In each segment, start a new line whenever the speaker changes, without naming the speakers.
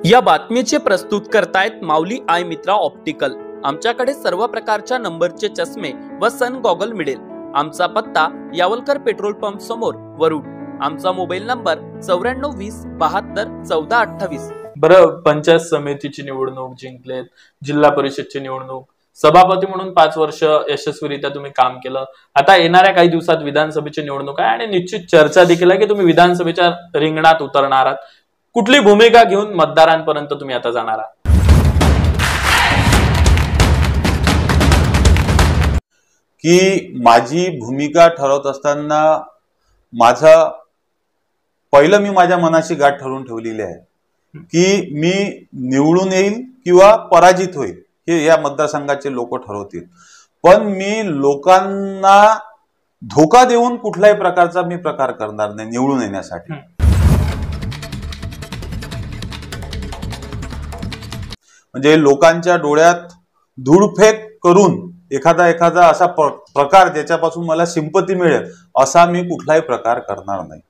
या बातमीचे प्रस्तुत करतायत माऊली आय मित्रा ऑप्टिकल। आमच्याकडे सर्व प्रकारच्या नंबरचे चष्मे व सन गॉगल मिळेल। आमचा पत्ता यावलकर पेट्रोल पंप समोर वरुड। आमचा मोबाईल नंबर 9420721428।
बरं, पंचायत समितीची निवडणूक जिंकलेत, जिल्हा परिषदची निवडणूक, सभापती म्हणून 5 वर्ष यशस्वीरित्या तुम्ही काम केलं। आता येणाऱ्या काही दिवसात विधानसभेची निवडणूक आहे आणि निश्चित चर्चा देखील आहे की तुम्ही विधानसभेच्या रिंगणात उतरणार आहात। कुठली भूमिका घेऊन मतदारांपर्यंत तुम्ही आता जाणार आहात?
की माझी भूमिका ठरवत असताना पहिलं मी माझ्या मनाची गाठ ठरवून ठेवलेली आहे की मी निवडून येईल किंवा पराजित होईल हे या मतदारसंघाचे लोक ठरवतील। पण मी लोकांना धोका देऊन कुठल्याही प्रकारचा मी प्रकार करणार नाही निवडून येण्यासाठी। म्हणजे लोकांच्या डोळ्यात धूळफेक करून एखादा असा प्रकार ज्याच्यापासून मला सिंपती मिळेल असा मी कुठलाही प्रकार करणार नाही।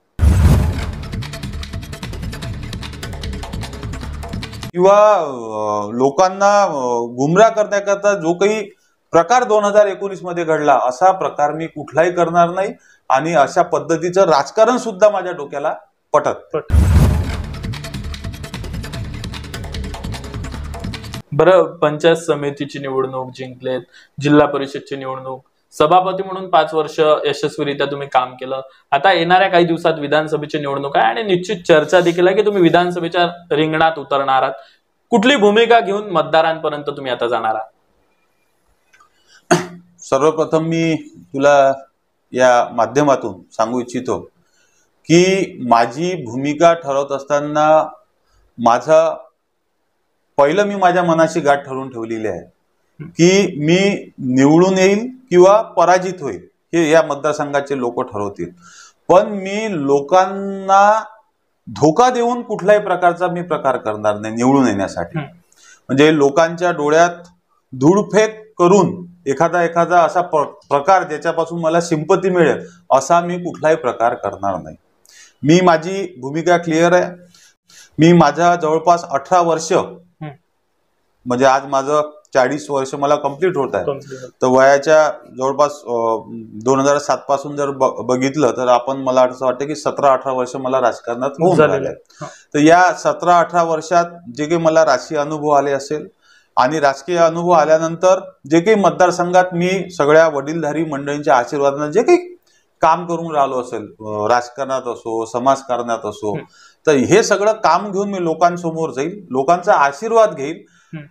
किंवा लोकांना गुमराह करण्याकरता जो काही प्रकार 2019 मध्ये घडला असा प्रकार मी कुठलाही करणार नाही आणि अशा पद्धतीचं राजकारण सुद्धा माझ्या डोक्याला पटत।
बरं, पंचायत समितीची निवडणूक जिंकलेत, जिल्हा परिषदची निवडणूक, सभापती म्हणून 5 वर्ष यशस्वीरित्या तुम्ही काम केलं। आता येणाऱ्या काही दिवसात विधानसभेची निवडणूक आहे आणि निश्चित चर्चा देखील आहे की तुम्ही विधानसभेच्या रिंगणात उतरणार आहात। कुठली भूमिका घेऊन मतदारांपर्यंत तुम्ही आता जाणार आहात?
सर्वप्रथम मी तुला या माध्यमातून सांगू इच्छितो की माझी भूमिका ठरवत असताना पहिलं मी माझ्या मनाची गाठ ठरवून ठेवलेली आहे की मी निवडून येईल किंवा पराजित होईल हे या मतदारसंघाचे लोक ठरवतील। पण मी लोकांना धोका देऊन कुठल्याही प्रकारचा मी प्रकार करणार नाही निवडून येण्यासाठी। म्हणजे लोकांच्या डोळ्यात धूळफेक करून एखादा असा प्रकार ज्याच्यापासून मला सिंपती मिळेल असा मी कुठलाही प्रकार करणार नाही। माझी भूमिका क्लिअर आहे। मी माझा जवळपास 18 वर्ष म्हणजे आज माझं 40 वर्ष मला कंप्लीट होत आहे, तर वयाच्या जवळपास 2007 पासून जर बघितलं तर मला असं वाटतं की 17-18 वर्ष मला राजकारणात होऊन झाले आहेत। तर या 17-18 वर्षात जे काही मला राजकीय अनुभव आले असेल आणि राजकीय अनुभव आल्यानंतर जे काही मतदारसंघात मी सगळ्या वडीलधारी मंडळींच्या आशीर्वादाने जे काही काम करून राहिलो असेल, राजकारणात असो समाजकारणात असो, तर हे सगळं काम घेऊन मी लोकांसमोर जाईल, लोकांचा आशीर्वाद घेईल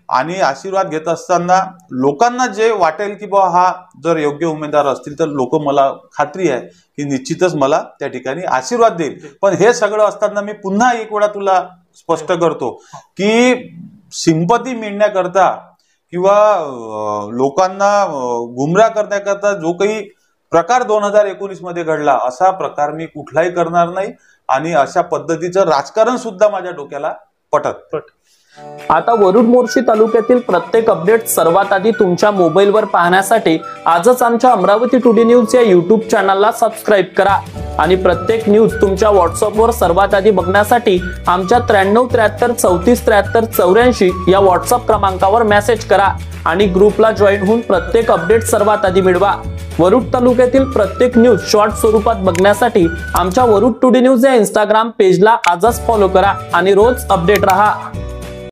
आणि आशीर्वाद घेत असताना लोकांना जे वाटेल की बा हा जर योग्य उमेदवार असतील तर लोक मला खात्री आहे की निश्चितच मला त्या ठिकाणी आशीर्वाद देईल। पण हे सगळं असताना मी पुन्हा एक वेळा तुला स्पष्ट करतो की सिंपती मिळण्याकरता किंवा लोकांना गुमराह करण्याकरता जो काही प्रकार 2019 मध्ये घडला असा प्रकार मी कुठलाही करणार नाही आणि अशा पद्धतीचं राजकारण सुद्धा माझ्या डोक्याला पटत।
आता वरुड मोर्शी तालुक्यातील प्रत्येक अपडेट सर्वात आधी तुमच्या मोबाईलवर पाहण्यासाठी आजच आमच्या अमरावती टुडे न्यूज या युट्यूब चॅनलला सबस्क्राईब करा आणि प्रत्येक न्यूज तुमच्या व्हॉट्सअपवर सर्वात आधी बघण्यासाठी आमच्या 9373343384 या व्हॉट्सअप क्रमांकावर मेसेज करा आणि ग्रुपला जॉईन होऊन प्रत्येक अपडेट सर्वात आधी मिळवा। वरुड तालुक्यातील प्रत्येक न्यूज शॉर्ट स्वरूपात बघण्यासाठी आमच्या वरुड टुडे न्यूज या इंस्टाग्राम पेजला आजच फॉलो करा आणि रोज अपडेट रहा।